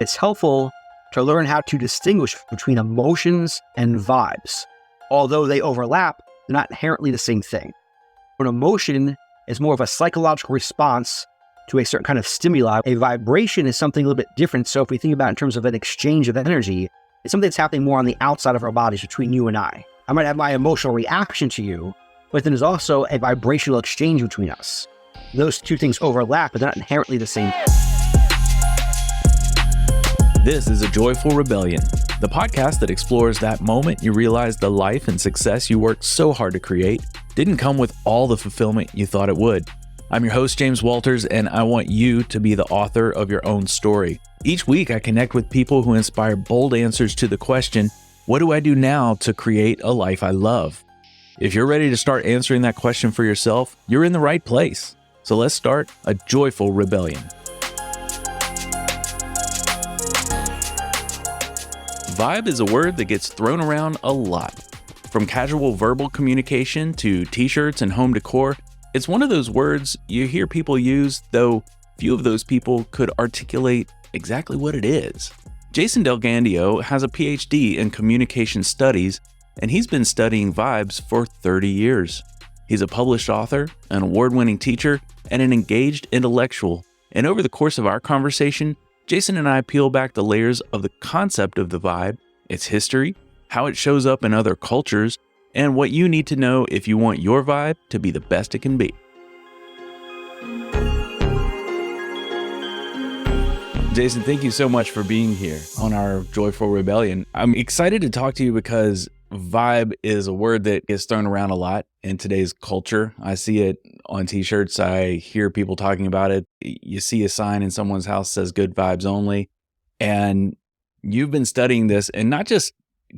It's helpful to learn how to distinguish between emotions and vibes. Although they overlap, they're not inherently the same thing. An emotion is more of a psychological response to a certain kind of stimuli. A vibration is something a little bit different. So if we think about it in terms of an exchange of energy, it's something that's happening more on the outside of our bodies between you and I. I might have my emotional reaction to you, but then there's also a vibrational exchange between us. Those two things overlap, but they're not inherently the same. This is A Joyful Rebellion, the podcast that explores that moment you realize the life and success you worked so hard to create didn't come with all the fulfillment you thought it would. I'm your host, James Walters, and I want you to be the author of your own story. Each week, I connect with people who inspire bold answers to the question, what do I do now to create a life I love? If you're ready to start answering that question for yourself, you're in the right place. So let's start a joyful rebellion. Vibe is a word that gets thrown around a lot. From casual verbal communication to t-shirts and home decor, it's one of those words you hear people use, though few of those people could articulate exactly what it is. Jason Delgandio has a PhD in communication studies, and he's been studying vibes for 30 years. He's a published author, an award-winning teacher, and an engaged intellectual. And over the course of our conversation, Jason and I peel back the layers of the concept of the vibe, its history, how it shows up in other cultures, and what you need to know if you want your vibe to be the best it can be. Jason, thank you so much for being here on our Joyful Rebellion. I'm excited to talk to you because vibe is a word that gets thrown around a lot in today's culture. I see it on t-shirts. I hear people talking about it. You see a sign in someone's house that says good vibes only. And you've been studying this and not just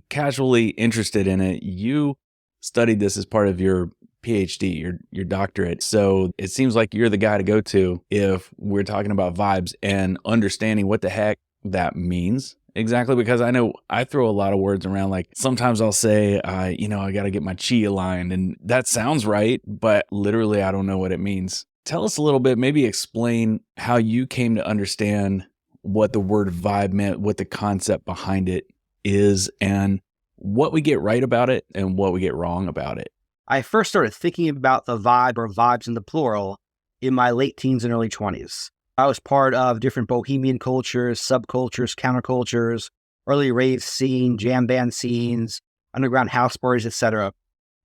casually interested in it. You studied this as part of your PhD, your doctorate. So it seems like you're the guy to go to if we're talking about vibes and understanding what the heck that means. Exactly, because I know I throw a lot of words around. Like sometimes I'll say, I got to get my chi aligned, and that sounds right, but literally I don't know what it means. Tell us a little bit, maybe explain how you came to understand what the word vibe meant, what the concept behind it is, and what we get right about it and what we get wrong about it. I first started thinking about the vibe or vibes in the plural in my late teens and early 20s. I was part of different bohemian cultures, subcultures, countercultures, early rave scene, jam band scenes, underground house parties, etc.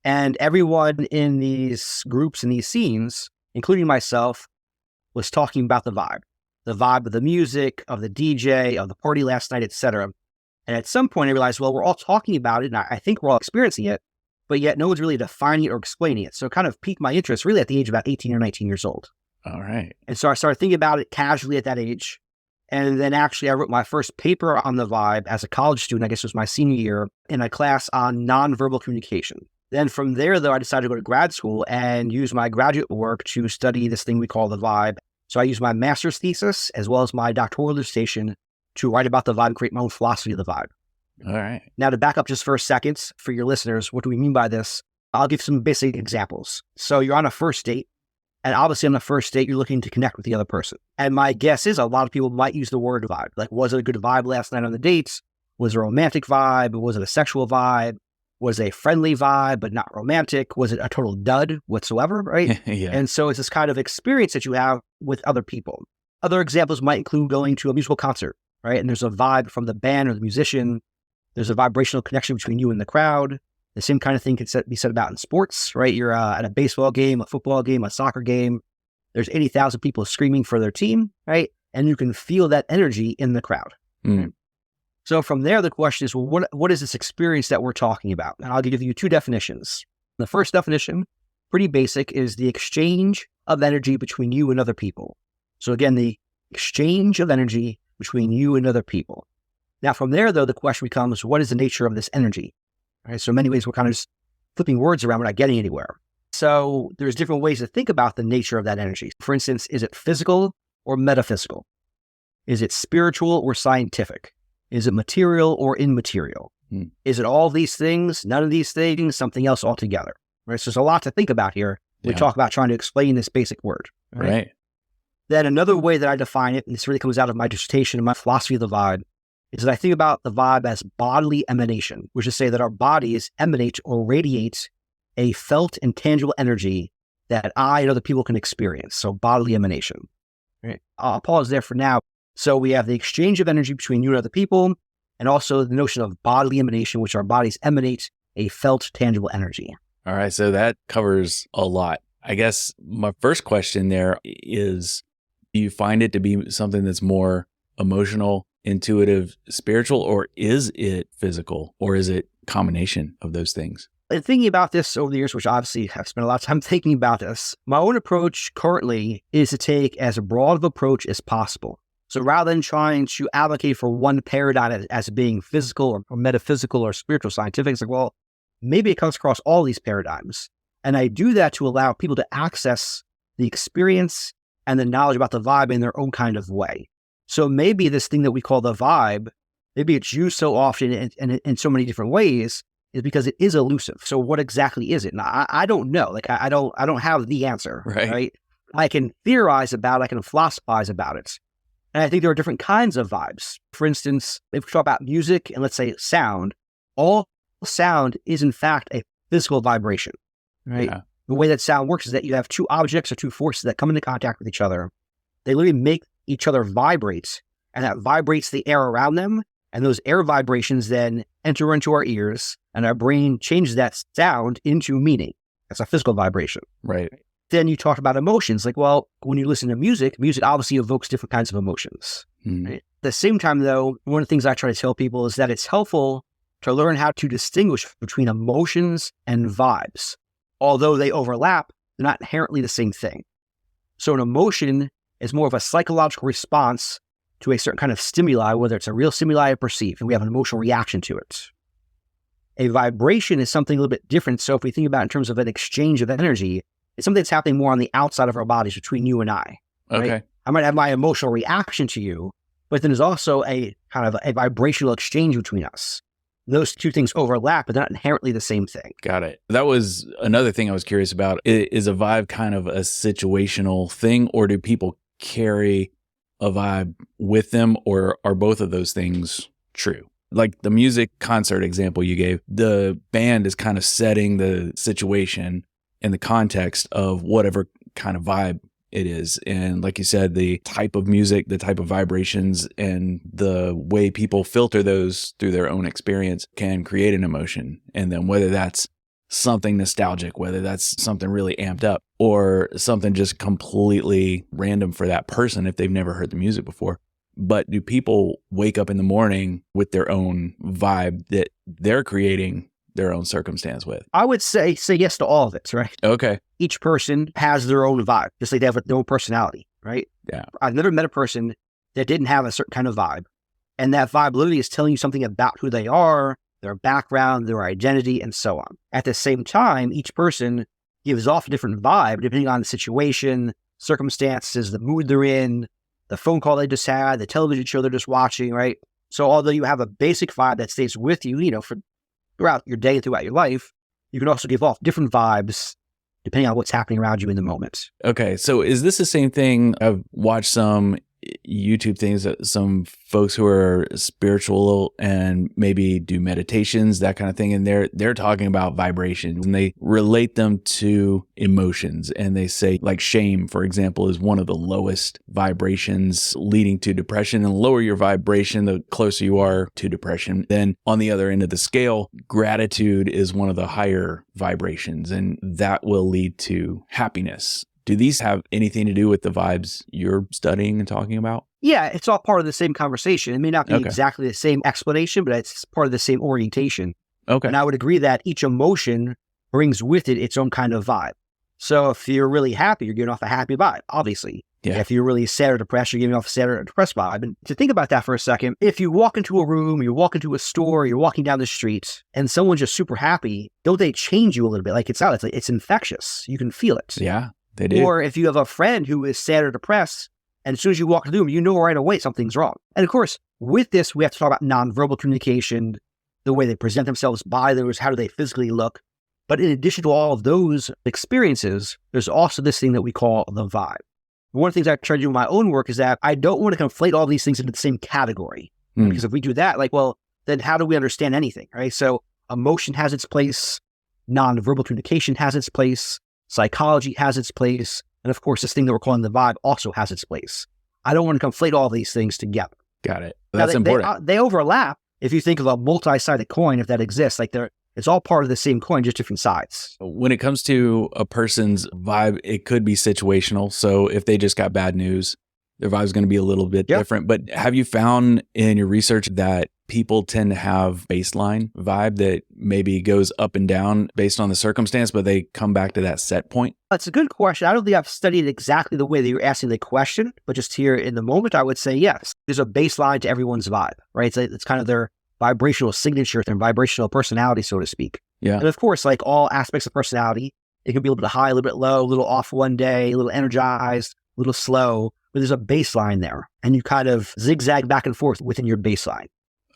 And everyone in these groups and these scenes, including myself, was talking about the vibe of the music, of the DJ, of the party last night, etc. And at some point I realized, well, we're all talking about it, and I think we're all experiencing it, but yet no one's really defining it or explaining it. So it kind of piqued my interest really at the age of about 18 or 19 years old. All right. And so I started thinking about it casually at that age. And then actually I wrote my first paper on the vibe as a college student, I guess it was my senior year, in a class on nonverbal communication. Then from there, though, I decided to go to grad school and use my graduate work to study this thing we call the vibe. So I used my master's thesis as well as my doctoral dissertation to write about the vibe and create my own philosophy of the vibe. All right. Now to back up just for a second for your listeners, what do we mean by this? I'll give some basic examples. So you're on a first date. And obviously on the first date, you're looking to connect with the other person. And my guess is a lot of people might use the word vibe. Like, was it a good vibe last night on the dates? Was it a romantic vibe? Was it a sexual vibe? Was it a friendly vibe, but not romantic? Was it a total dud whatsoever, right? Yeah. And so it's this kind of experience that you have with other people. Other examples might include going to a musical concert, right? And there's a vibe from the band or the musician. There's a vibrational connection between you and the crowd. The same kind of thing could be said about in sports, right? You're at a baseball game, a football game, a soccer game. There's 80,000 people screaming for their team, right? And you can feel that energy in the crowd. Mm. So from there, the question is, well, what is this experience that we're talking about? And I'll give you two definitions. The first definition, pretty basic, is the exchange of energy between you and other people. So again, the exchange of energy between you and other people. Now from there, though, the question becomes, what is the nature of this energy? Right, so in many ways, we're kind of just flipping words around. We're not getting anywhere. So there's different ways to think about the nature of that energy. For instance, is it physical or metaphysical? Is it spiritual or scientific? Is it material or immaterial? Is it all these things, none of these things, something else altogether? Right. So there's a lot to think about here. We talk about trying to explain this basic word. Right. Then another way that I define it, and this really comes out of my dissertation and my philosophy of the vibe, is that I think about the vibe as bodily emanation, which is to say that our bodies emanate or radiate a felt and tangible energy that I and other people can experience. So bodily emanation. Right? I'll pause there for now. So we have the exchange of energy between you and other people, and also the notion of bodily emanation, which our bodies emanate a felt, tangible energy. All right. So that covers a lot. I guess my first question there is, do you find it to be something that's more emotional, intuitive, spiritual, or is it physical, or is it a combination of those things? And thinking about this over the years, which obviously I've spent a lot of time thinking about this, my own approach currently is to take as broad of approach as possible. So rather than trying to advocate for one paradigm as being physical or metaphysical or spiritual scientific, it's like, well, maybe it comes across all these paradigms. And I do that to allow people to access the experience and the knowledge about the vibe in their own kind of way. So maybe this thing that we call the vibe, maybe it's used so often and in so many different ways, is because it is elusive. So what exactly is it? And I don't know. Like I don't have the answer. Right? I can theorize about it, I can philosophize about it. And I think there are different kinds of vibes. For instance, if we talk about music and let's say sound, all sound is in fact a physical vibration, right? Yeah. The way that sound works is that you have two objects or two forces that come into contact with each other. They literally make each other vibrate, and that vibrates the air around them. And those air vibrations then enter into our ears, and our brain changes that sound into meaning. That's a physical vibration. Right. Then you talk about emotions. Like, well, when you listen to music, music obviously evokes different kinds of emotions. Right? At the same time, though, one of the things I try to tell people is that it's helpful to learn how to distinguish between emotions and vibes. Although they overlap, they're not inherently the same thing. So an emotion is more of a psychological response to a certain kind of stimuli, whether it's a real stimuli or perceived, and we have an emotional reaction to it. A vibration is something a little bit different. So if we think about it in terms of an exchange of energy, it's something that's happening more on the outside of our bodies between you and I. Right? Okay. I might have my emotional reaction to you, but then there's also a kind of a vibrational exchange between us. Those two things overlap, but they're not inherently the same thing. Got it. That was another thing I was curious about. Is a vibe kind of a situational thing, or do people carry a vibe with them, or are both of those things true? Like the music concert example you gave, the band is kind of setting the situation in the context of whatever kind of vibe it is. And like you said, the type of music, the type of vibrations, and the way people filter those through their own experience can create an emotion. And then whether that's something nostalgic, whether that's something really amped up, or something just completely random for that person if they've never heard the music before. But do people wake up in the morning with their own vibe that they're creating their own circumstance with? I would say yes to all of it, right? Okay. Each person has their own vibe, just like they have their own personality, right? Yeah. I've never met a person that didn't have a certain kind of vibe. And that vibe literally is telling you something about who they are, their background, their identity, and so on. At the same time, each person gives off a different vibe depending on the situation, circumstances, the mood they're in, the phone call they just had, the television show they're just watching, right? So although you have a basic vibe that stays with you, for throughout your day and throughout your life, you can also give off different vibes depending on what's happening around you in the moment. Okay. So is this the same thing? I've watched some YouTube things that some folks who are spiritual and maybe do meditations, that kind of thing. And they're talking about vibrations and they relate them to emotions. And they say like shame, for example, is one of the lowest vibrations leading to depression, and lower your vibration, the closer you are to depression. Then on the other end of the scale, gratitude is one of the higher vibrations, and that will lead to happiness. Do these have anything to do with the vibes you're studying and talking about? Yeah, it's all part of the same conversation. It may not be exactly the same explanation, but it's part of the same orientation. Okay. And I would agree that each emotion brings with it its own kind of vibe. So if you're really happy, you're giving off a happy vibe, obviously. Yeah. If you're really sad or depressed, you're giving off a sad or depressed vibe. And to think about that for a second, if you walk into a room, you walk into a store, you're walking down the street, and someone's just super happy, don't they change you a little bit? Like it's infectious. You can feel it. Yeah. They do. Or if you have a friend who is sad or depressed, and as soon as you walk into the room, you know right away something's wrong. And of course, with this, we have to talk about nonverbal communication, the way they present themselves by others, how do they physically look. But in addition to all of those experiences, there's also this thing that we call the vibe, One of the things I try to do in my own work is that I don't want to conflate all these things into the same category. Because if we do that, like, well, then how do we understand anything, right? So emotion has its place, nonverbal communication has its place, psychology has its place, and of course, this thing that we're calling the vibe also has its place. I don't want to conflate all these things together. Got it. That's important. They overlap. If you think of a multi-sided coin, if that exists, like it's all part of the same coin, just different sides. When it comes to a person's vibe, it could be situational. So if they just got bad news, their vibe is going to be a little bit different. But have you found in your research that people tend to have baseline vibe that maybe goes up and down based on the circumstance, but they come back to that set point? That's a good question. I don't think I've studied exactly the way that you're asking the question, but just here in the moment, I would say yes. There's a baseline to everyone's vibe, right? It's kind of their vibrational signature, their vibrational personality, so to speak. Yeah. And of course, like all aspects of personality, it can be a little bit high, a little bit low, a little off one day, a little energized, a little slow, but there's a baseline there. And you kind of zigzag back and forth within your baseline.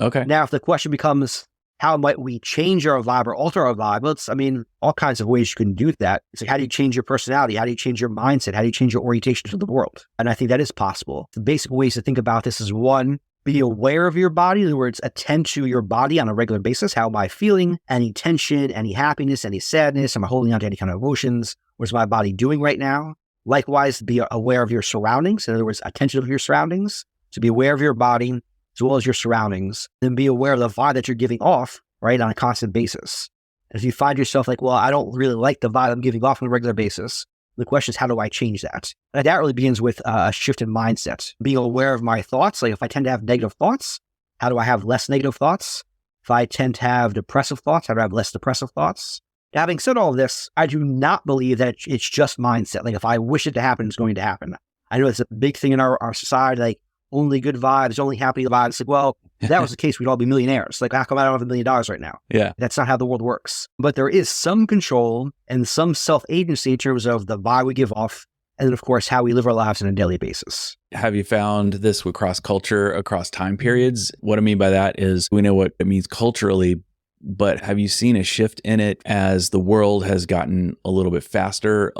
Okay. Now, if the question becomes, how might we change our vibe or alter our vibe? Well, all kinds of ways you can do that. It's like, how do you change your personality? How do you change your mindset? How do you change your orientation to the world? And I think that is possible. The basic ways to think about this is, one, be aware of your body. In other words, attend to your body on a regular basis. How am I feeling? Any tension, any happiness, any sadness? Am I holding on to any kind of emotions? What's my body doing right now? Likewise, be aware of your surroundings. In other words, attention of your surroundings. So be aware of your body as well as your surroundings. Then be aware of the vibe that you're giving off, right, on a constant basis. And if you find yourself like, well, I don't really like the vibe I'm giving off on a regular basis, the question is, how do I change that? And that really begins with a shift in mindset. Being aware of my thoughts. Like if I tend to have negative thoughts, how do I have less negative thoughts? If I tend to have depressive thoughts, how do I have less depressive thoughts? Now, having said all of this, I do not believe that it's just mindset. Like if I wish it to happen, it's going to happen. I know it's a big thing in our society, like only good vibes, only happy vibes. Like, well, if that was the case, we'd all be millionaires. Like, how come I don't have $1 million right now? Yeah. That's not how the world works. But there is some control and some self-agency in terms of the vibe we give off, and then, of course, how we live our lives on a daily basis. Have you found this across culture, across time periods? What I mean by that is we know what it means culturally, but have you seen a shift in it as the world has gotten a little bit faster,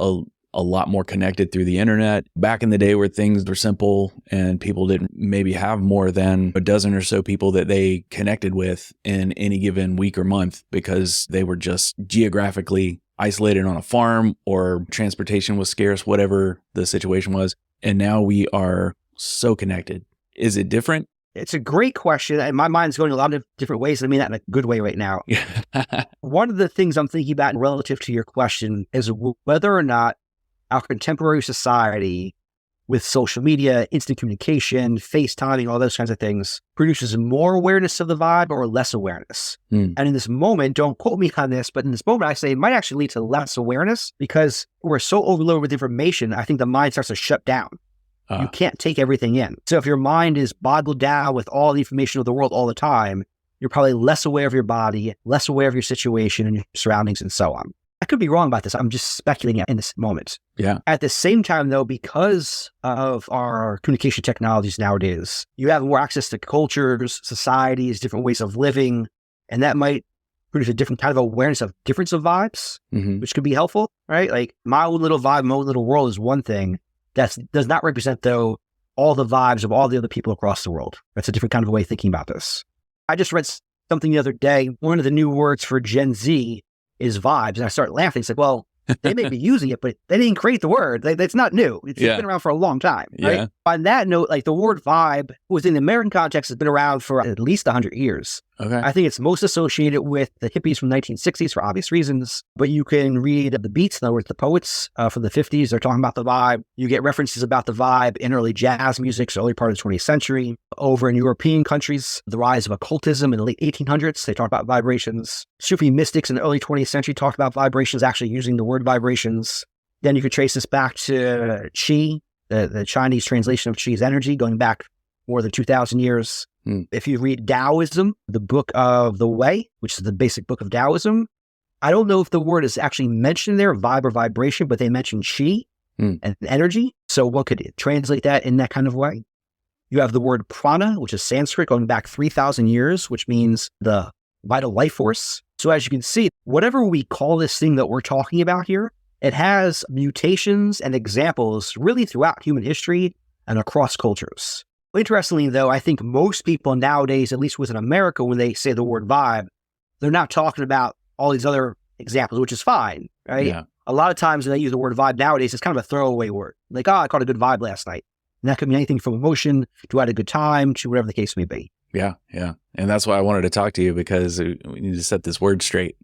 a lot more connected through the internet? Back in the day where things were simple and people didn't maybe have more than a dozen or so people that they connected with in any given week or month because they were just geographically isolated on a farm or transportation was scarce, whatever the situation was. And now we are so connected. Is it different? It's a great question. And my mind's going a lot of different ways. I mean that in a good way right now. One of the things I'm thinking about relative to your question is whether or not our contemporary society with social media, instant communication, FaceTiming, all those kinds of things produces more awareness of the vibe or less awareness. And in this moment, don't quote me on this, but in this moment, I say it might actually lead to less awareness because we're so overloaded with information. I think the mind starts to shut down. You can't take everything in. So if your mind is boggled down with all the information of the world all the time, you're probably less aware of your body, less aware of your situation and your surroundings and so on. I could be wrong about this. I'm just speculating in this moment. Yeah. At the same time, though, because of our communication technologies nowadays, you have more access to cultures, societies, different ways of living, and that might produce a different kind of awareness of difference of vibes, which could be helpful, right? Like my own little vibe, my own little world is one thing. That does not represent, though, all the vibes of all the other people across the world. That's a different kind of way of thinking about this. I just read something the other day. One of the new words for Gen Z is vibes. And I started laughing. It's like, well, they may be using it, but they didn't create the word. It's not new. It's been around for a long time, right? Yeah. On that note, like the word vibe within the American context has been around for at least 100 years. Okay. I think it's most associated with the hippies from the 1960s for obvious reasons, but you can read the Beats, in other words, the poets from the 50s, they're talking about the vibe. You get references about the vibe in early jazz music, so early part of the 20th century. Over in European countries, the rise of occultism in the late 1800s, they talk about vibrations. Sufi mystics in the early 20th century talked about vibrations, actually using the word vibrations. Then you could trace this back to Qi, the Chinese translation of Qi's energy, going back more than 2,000 years. If you read Taoism, the book of the Way, which is the basic book of Taoism, I don't know if the word is actually mentioned there, vibe or vibration, but they mention Qi and energy. So one could translate that in that kind of way. You have the word prana, which is Sanskrit, going back 3,000 years, which means the vital life force. So as you can see, whatever we call this thing that we're talking about here, it has mutations and examples really throughout human history and across cultures. Interestingly, though, I think most people nowadays, at least within America, when they say the word vibe, they're not talking about all these other examples, which is fine, right? Yeah. A lot of times when they use the word vibe nowadays, it's kind of a throwaway word. Like, I caught a good vibe last night. And that could mean anything from emotion to I had a good time to whatever the case may be. Yeah. Yeah. And that's why I wanted to talk to you, because we need to set this word straight.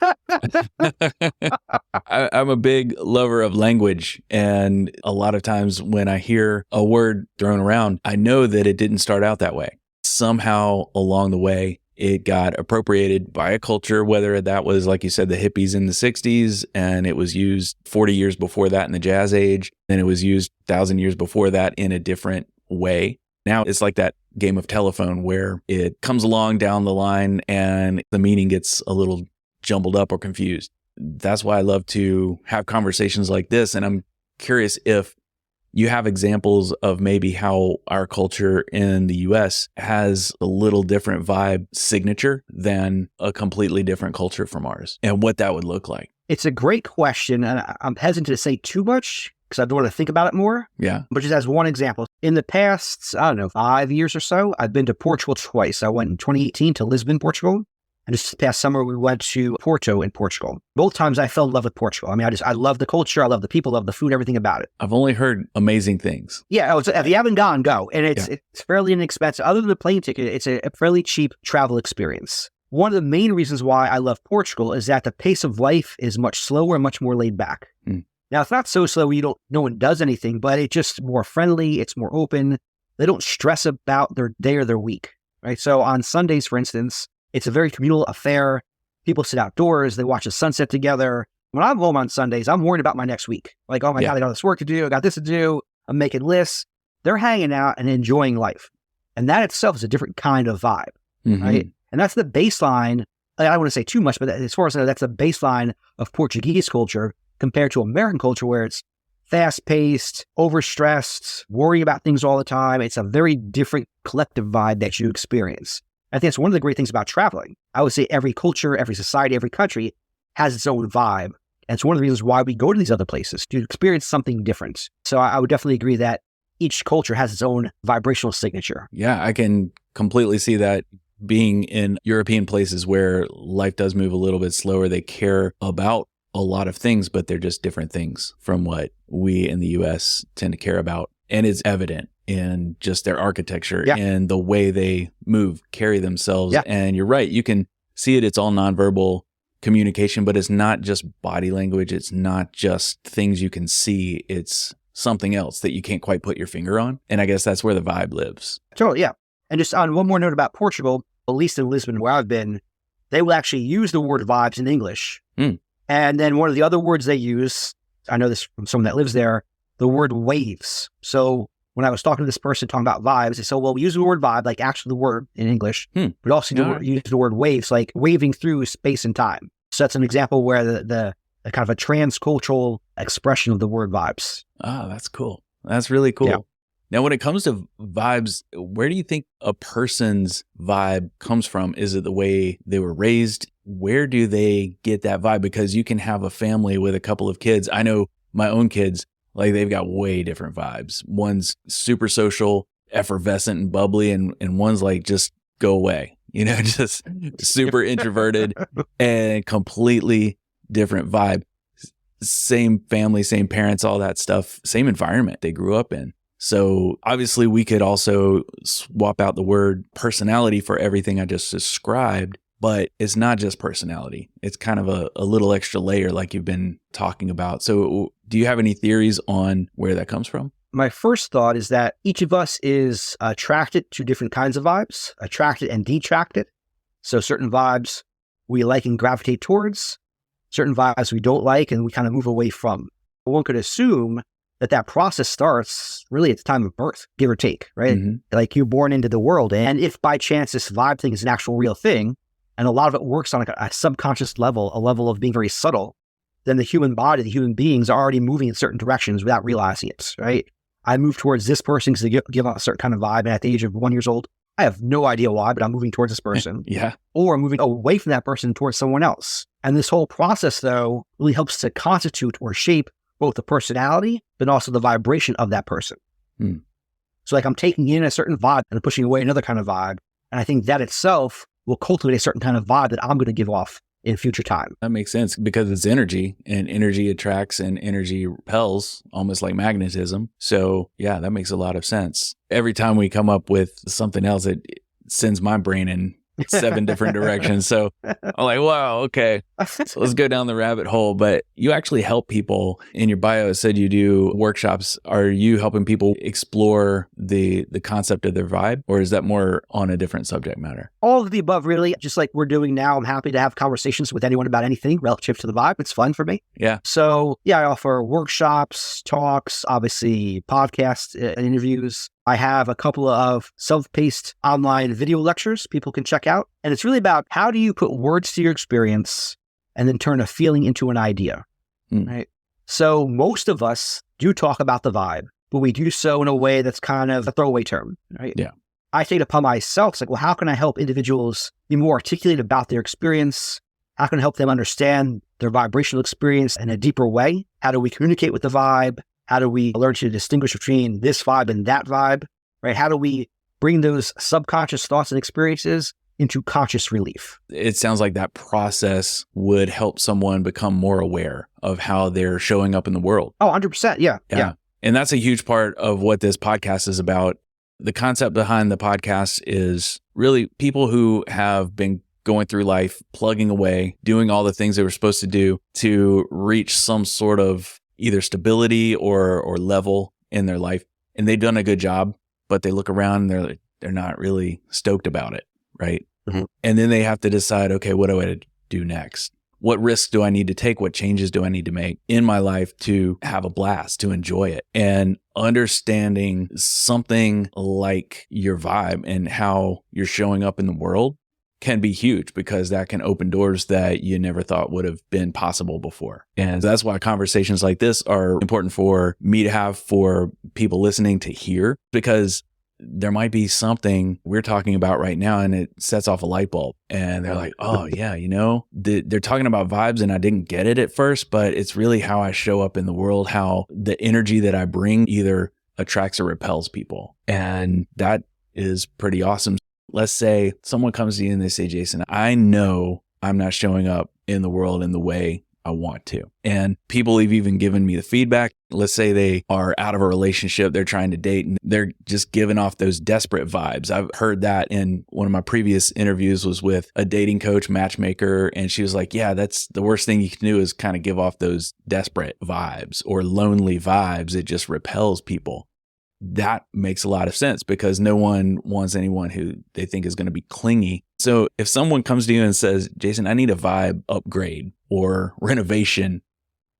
I'm a big lover of language. And a lot of times when I hear a word thrown around, I know that it didn't start out that way. Somehow along the way, it got appropriated by a culture, whether that was, like you said, the hippies in the 60s, and it was used 40 years before that in the jazz age, and it was used 1,000 years before that in a different way. Now it's like that game of telephone where it comes along down the line and the meaning gets a little jumbled up or confused. That's why I love to have conversations like this. And I'm curious if you have examples of maybe how our culture in the US has a little different vibe signature than a completely different culture from ours, and what that would look like. It's a great question, and I'm hesitant to say too much because I don't want to think about it more. Yeah. But just as one example, in the past, 5 years or so, I've been to Portugal twice. I went in 2018 to Lisbon, Portugal. And this past summer, we went to Porto in Portugal. Both times I fell in love with Portugal. I mean, I love the culture. I love the people, love the food, everything about it. I've only heard amazing things. Yeah. If you haven't gone, go. And it's fairly inexpensive. Other than the plane ticket, it's a fairly cheap travel experience. One of the main reasons why I love Portugal is that the pace of life is much slower and much more laid back. Now, it's not so slow no one does anything, but it's just more friendly. It's more open. They don't stress about their day or their week, right? So on Sundays, for instance, it's a very communal affair. People sit outdoors. They watch the sunset together. When I'm home on Sundays, I'm worried about my next week. Like, oh my God, I got this work to do. I got this to do. I'm making lists. They're hanging out and enjoying life. And that itself is a different kind of vibe, right? And that's the baseline. I don't want to say too much, but as far as I know, that's the baseline of Portuguese culture compared to American culture, where it's fast-paced, overstressed, worrying about things all the time. It's a very different collective vibe that you experience. I think it's one of the great things about traveling. I would say every culture, every society, every country has its own vibe. And it's one of the reasons why we go to these other places, to experience something different. So I would definitely agree that each culture has its own vibrational signature. Yeah, I can completely see that. Being in European places where life does move a little bit slower, they care about a lot of things, but they're just different things from what we in the US tend to care about. And it's evident in just their architecture and the way they move, carry themselves. And you're right, you can see it. It's all nonverbal communication, but it's not just body language. It's not just things you can see. It's something else that you can't quite put your finger on. And I guess that's where the vibe lives. Totally, yeah. And just on one more note about Portugal, at least in Lisbon where I've been, they will actually use the word vibes in English. And then one of the other words they use, I know this from someone that lives there, the word waves. So when I was talking to this person talking about vibes, they said, well, we use the word vibe, like actually the word in English, but also use the word waves, like waving through space and time. So that's an example where the kind of a transcultural expression of the word vibes. Oh, that's cool. That's really cool. Yeah. Now, when it comes to vibes, where do you think a person's vibe comes from? Is it the way they were raised? Where do they get that vibe? Because you can have a family with a couple of kids. I know my own kids, like they've got way different vibes. One's super social, effervescent and bubbly, and one's like, just go away, just super introverted and completely different vibe. Same family, same parents, all that stuff, same environment they grew up in. So obviously we could also swap out the word personality for everything I just described, but it's not just personality. It's kind of a little extra layer like you've been talking about. So do you have any theories on where that comes from? My first thought is that each of us is attracted to different kinds of vibes, attracted and detracted. So certain vibes we like and gravitate towards, certain vibes we don't like and we kind of move away from. One could assume that process starts really at the time of birth, give or take, right? Like you're born into the world. And if by chance this vibe thing is an actual real thing, and a lot of it works on a subconscious level, a level of being very subtle, then the human body, the human beings are already moving in certain directions without realizing it, right? I move towards this person because they give off a certain kind of vibe. And at the age of 1 year old, I have no idea why, but I'm moving towards this person. Or I'm moving away from that person towards someone else. And this whole process, though, really helps to constitute or shape both the personality, but also the vibration of that person. Hmm. So like I'm taking in a certain vibe and pushing away another kind of vibe. And I think that itself will cultivate a certain kind of vibe that I'm going to give off in future time. That makes sense because it's energy, and energy attracts and energy repels, almost like magnetism. So yeah, that makes a lot of sense. Every time we come up with something else, it sends my brain in 7 different directions. So I'm like, wow, okay, so let's go down the rabbit hole. But you actually help people. In your bio, it said you do workshops. Are you helping people explore the concept of their vibe, or is that more on a different subject matter? All of the above, really. Just like we're doing now, I'm happy to have conversations with anyone about anything relative to the vibe. It's fun for me. Yeah. So yeah, I offer workshops, talks, obviously podcasts, and interviews. I have a couple of self-paced online video lectures people can check out. And it's really about how do you put words to your experience and then turn a feeling into an idea, right? So most of us do talk about the vibe, but we do so in a way that's kind of a throwaway term, right? Yeah. I take it upon myself. It's like, well, how can I help individuals be more articulate about their experience? How can I help them understand their vibrational experience in a deeper way? How do we communicate with the vibe? How do we learn to distinguish between this vibe and that vibe, right? How do we bring those subconscious thoughts and experiences into conscious relief? It sounds like that process would help someone become more aware of how they're showing up in the world. Oh, 100%. Yeah. And that's a huge part of what this podcast is about. The concept behind the podcast is really people who have been going through life, plugging away, doing all the things they were supposed to do to reach some sort of either stability or level in their life. And they've done a good job, but they look around and they're not really stoked about it, right? Mm-hmm. And then they have to decide, okay, what do I do next? What risks do I need to take? What changes do I need to make in my life to have a blast, to enjoy it? And understanding something like your vibe and how you're showing up in the world can be huge, because that can open doors that you never thought would have been possible before. And that's why conversations like this are important for me to have, for people listening to hear, because there might be something we're talking about right now and it sets off a light bulb and they're like, oh yeah, they're talking about vibes and I didn't get it at first, but it's really how I show up in the world, how the energy that I bring either attracts or repels people. And that is pretty awesome. Let's say someone comes to you and they say, Jason, I know I'm not showing up in the world in the way I want to. And people have even given me the feedback. Let's say they are out of a relationship, they're trying to date, and they're just giving off those desperate vibes. I've heard that in one of my previous interviews was with a dating coach, matchmaker, and she was like, yeah, that's the worst thing you can do is kind of give off those desperate vibes or lonely vibes. It just repels people. That makes a lot of sense because no one wants anyone who they think is going to be clingy. So if someone comes to you and says, Jason, I need a vibe upgrade or renovation,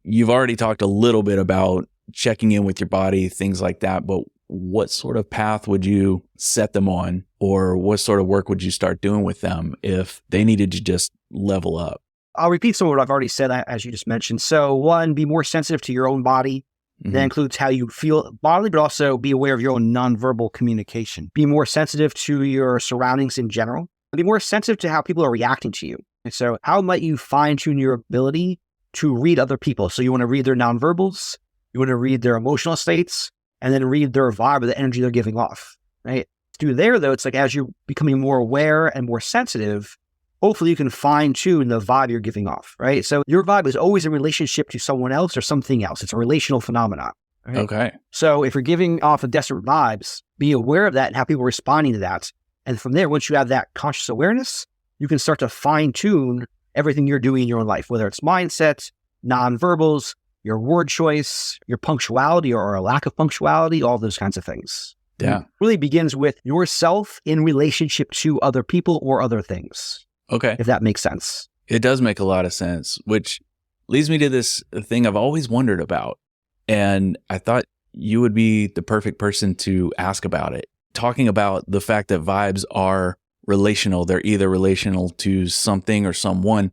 you've already talked a little bit about checking in with your body, things like that. But what sort of path would you set them on, or what sort of work would you start doing with them if they needed to just level up? I'll repeat some of what I've already said, as you just mentioned. So one, be more sensitive to your own body. That includes how you feel bodily, but also be aware of your own nonverbal communication. Be more sensitive to your surroundings in general. Be more sensitive to how people are reacting to you. And so how might you fine-tune your ability to read other people? So you want to read their nonverbals, you want to read their emotional states, and then read their vibe or the energy they're giving off, right? To do there, though, it's like as you're becoming more aware and more sensitive, hopefully you can fine-tune the vibe you're giving off, right? So your vibe is always in relationship to someone else or something else. It's a relational phenomenon. Right? Okay. So if you're giving off of desperate vibes, be aware of that and how people are responding to that. And from there, once you have that conscious awareness, you can start to fine-tune everything you're doing in your own life, whether it's mindset, nonverbals, your word choice, your punctuality or a lack of punctuality, all those kinds of things. Yeah. It really begins with yourself in relationship to other people or other things. Okay. If that makes sense. It does make a lot of sense, which leads me to this thing I've always wondered about. And I thought you would be the perfect person to ask about it. Talking about the fact that vibes are relational. They're either relational to something or someone.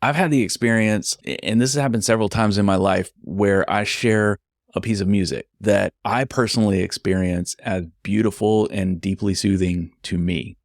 I've had the experience, and this has happened several times in my life, where I share a piece of music that I personally experience as beautiful and deeply soothing to me.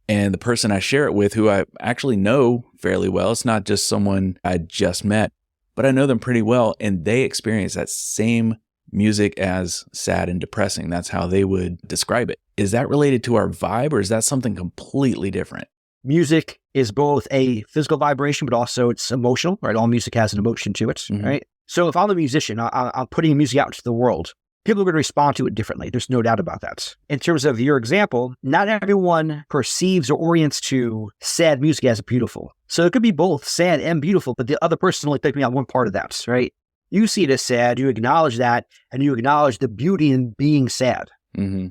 And the person I share it with, who I actually know fairly well, it's not just someone I just met, but I know them pretty well, and they experience that same music as sad and depressing. That's how they would describe it. Is that related to our vibe, or is that something completely different? Music is both a physical vibration, but also it's emotional, right? All music has an emotion to it, right? So if I'm a musician, I'm putting music out into the world, people are going to respond to it differently. There's no doubt about that. In terms of your example, not everyone perceives or orients to sad music as beautiful. So it could be both sad and beautiful, but the other person only picking out one part of that, right? You see it as sad, you acknowledge that, and you acknowledge the beauty in being sad.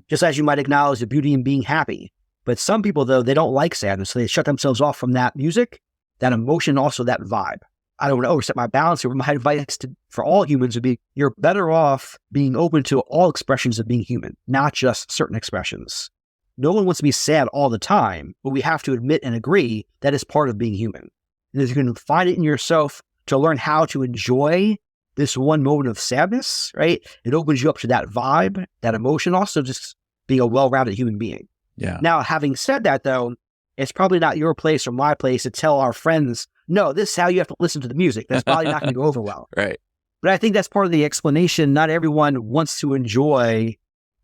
Just as you might acknowledge the beauty in being happy. But some people, though, they don't like sadness, so they shut themselves off from that music, that emotion, also that vibe. I don't want to overstep my balance here, but my advice for all humans would be, you're better off being open to all expressions of being human, not just certain expressions. No one wants to be sad all the time, but we have to admit and agree that is part of being human. And if you can find it in yourself to learn how to enjoy this one moment of sadness, right? It opens you up to that vibe, that emotion, also just being a well-rounded human being. Yeah. Now, having said that, though, it's probably not your place or my place to tell our friends, no, this is how you have to listen to the music. That's probably not going to go over well. Right. But I think that's part of the explanation. Not everyone wants to enjoy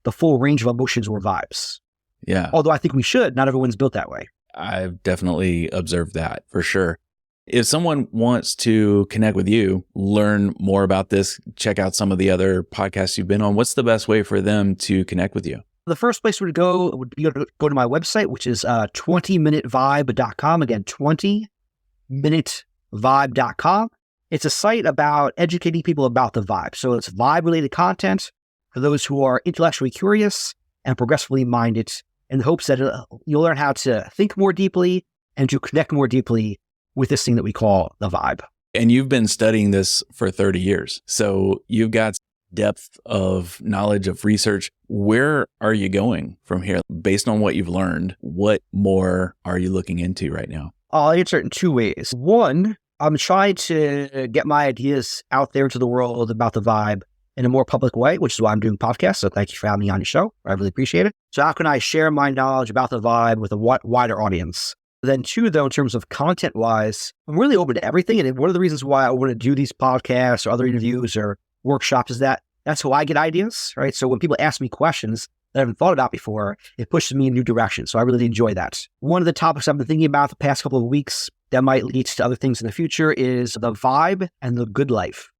the full range of emotions or vibes. Yeah. Although I think we should. Not everyone's built that way. I've definitely observed that for sure. If someone wants to connect with you, learn more about this, check out some of the other podcasts you've been on, what's the best way for them to connect with you? The first place would go would be to go to my website, which is 20minutevibe.com. Again, 20minutevibe.com. It's a site about educating people about the vibe. So it's vibe-related content for those who are intellectually curious and progressively minded, in the hopes that you'll learn how to think more deeply and to connect more deeply with this thing that we call the vibe. And you've been studying this for 30 years. So you've got depth of knowledge, of research. Where are you going from here? Based on what you've learned, what more are you looking into right now? I'll answer it in two ways. One, I'm trying to get my ideas out there into the world about the vibe in a more public way, which is why I'm doing podcasts. So thank you for having me on your show. I really appreciate it. So how can I share my knowledge about the vibe with a wider audience? Then two, though, in terms of content-wise, I'm really open to everything. And one of the reasons why I want to do these podcasts or other interviews or workshops is that that's how I get ideas, right? So when people ask me questions that I haven't thought about before, it pushes me in new directions. So I really enjoy that. One of the topics I've been thinking about the past couple of weeks that might lead to other things in the future is the vibe and the good life.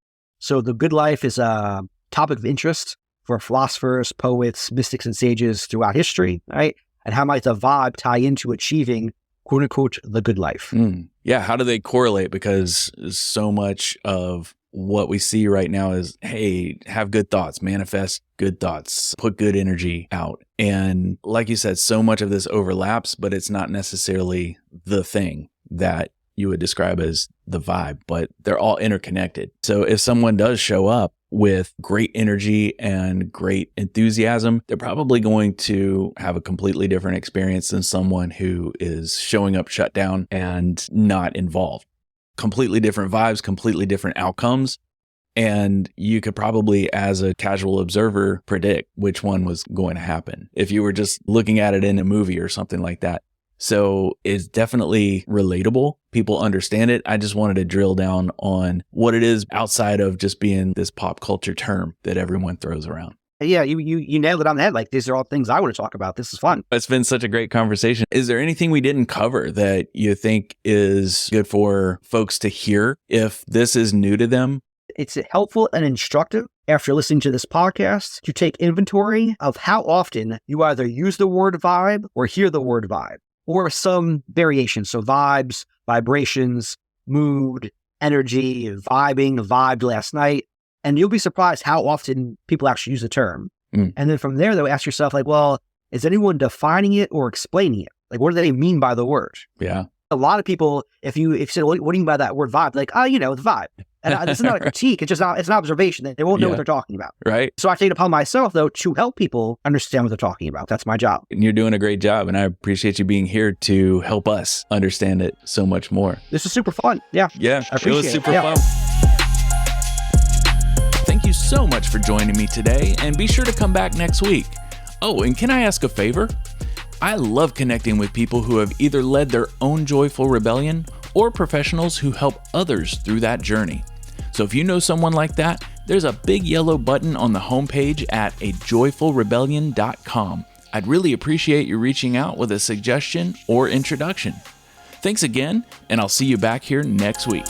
So the good life is a topic of interest for philosophers, poets, mystics, and sages throughout history, right? And how might the vibe tie into achieving, quote unquote, the good life? Yeah. How do they correlate? Because so much of what we see right now is, hey, have good thoughts, manifest good thoughts, put good energy out. And like you said, so much of this overlaps, but it's not necessarily the thing that you would describe as the vibe, but they're all interconnected. So if someone does show up with great energy and great enthusiasm, they're probably going to have a completely different experience than someone who is showing up shut down and not involved. Completely different vibes, completely different outcomes. And you could probably, as a casual observer, predict which one was going to happen if you were just looking at it in a movie or something like that. So it's definitely relatable. People understand it. I just wanted to drill down on what it is outside of just being this pop culture term that everyone throws around. Yeah, you nailed it on the head. Like, these are all things I want to talk about. This is fun. It's been such a great conversation. Is there anything we didn't cover that you think is good for folks to hear if this is new to them? It's helpful and instructive after listening to this podcast to take inventory of how often you either use the word vibe or hear the word vibe, or some variation. So vibes, vibrations, mood, energy, vibing, vibed last night. And you'll be surprised how often people actually use the term. And then from there, they'll ask yourself, like, well, is anyone defining it or explaining it? Like, what do they mean by the word? Yeah. A lot of people, if you said, what do you mean by that word vibe? Like, oh, the vibe. And it's not a critique. It's just it's an observation. They won't know what they're talking about. Right. So I take it upon myself, though, to help people understand what they're talking about. That's my job. And you're doing a great job. And I appreciate you being here to help us understand it so much more. This is super fun. Yeah. Yeah. I appreciate it was super it. fun. Thank you so much for joining me today. And be sure to come back next week. Oh, and can I ask a favor? I love connecting with people who have either led their own joyful rebellion or professionals who help others through that journey. So if you know someone like that, there's a big yellow button on the homepage at ajoyfulrebellion.com. I'd really appreciate you reaching out with a suggestion or introduction. Thanks again, and I'll see you back here next week.